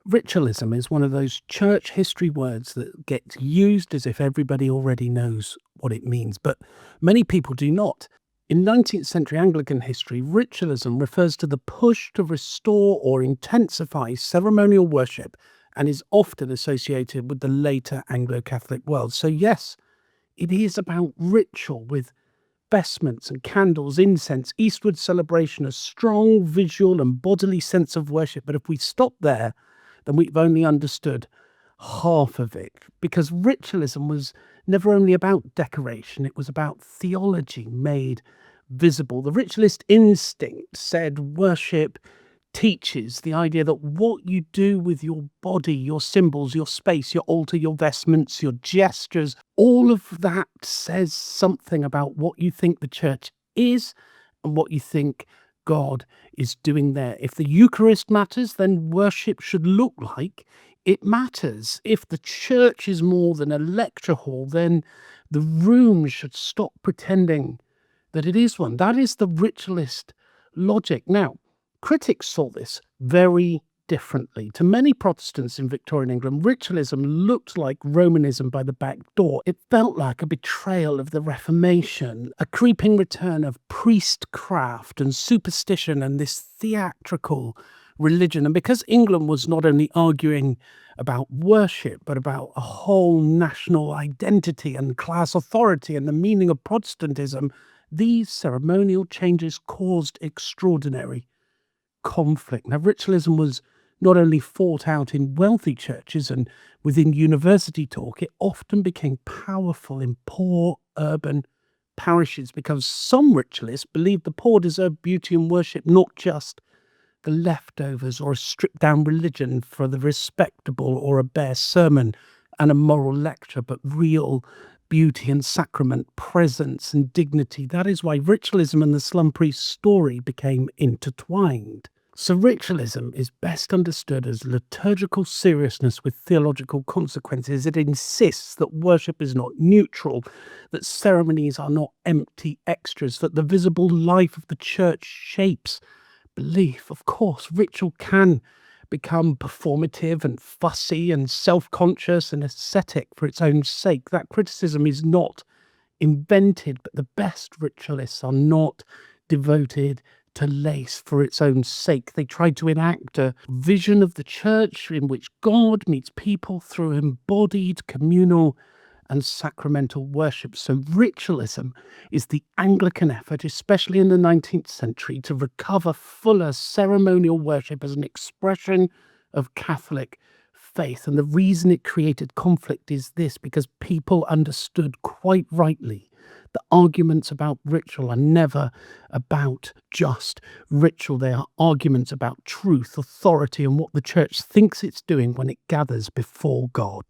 Ritualism is one of those church history words that gets used as if everybody already knows what it means, but many people do not. In 19th century Anglican history, ritualism refers to the push to restore or intensify ceremonial worship and is often associated with the later Anglo Catholic world. So, yes, it is about ritual with vestments and candles, incense, Eastward celebration, a strong visual and bodily sense of worship. But if we stop there, then we've only understood half of it, because ritualism was never only about decoration, it was about theology made visible. The ritualist instinct said worship teaches the idea that what you do with your body, your symbols, your space, your altar, your vestments, your gestures, all of that says something about what you think the church is and what you think God is doing there. If the Eucharist matters, then worship should look like it matters. If the church is more than a lecture hall, then the room should stop pretending that it is one. That is the ritualist logic. Now, critics saw this very differently. To many Protestants in Victorian England, ritualism looked like Romanism by the back door. It felt like a betrayal of the Reformation, a creeping return of priestcraft and superstition and this theatrical religion. And because England was not only arguing about worship, but about a whole national identity and class authority and the meaning of Protestantism, these ceremonial changes caused extraordinary conflict. Now, ritualism was not only fought out in wealthy churches and within university talk, it often became powerful in poor urban parishes because some ritualists believed the poor deserved beauty and worship, not just the leftovers or a stripped down religion for the respectable or a bare sermon and a moral lecture, but real beauty and sacrament, presence and dignity. That is why ritualism and the slum priest story became intertwined. So ritualism is best understood as liturgical seriousness with theological consequences. It insists that worship is not neutral, that ceremonies are not empty extras, that the visible life of the church shapes belief. Of course, ritual can become performative and fussy and self-conscious and ascetic for its own sake. That criticism is not invented, but the best ritualists are not devoted to lace for its own sake. They try to enact a vision of the church in which God meets people through embodied communal and sacramental worship. So ritualism is the Anglican effort, especially in the 19th century, to recover fuller ceremonial worship as an expression of Catholic faith. And the reason it created conflict is this, because people understood quite rightly the arguments about ritual are never about just ritual. They are arguments about truth, authority, and what the church thinks it's doing when it gathers before God.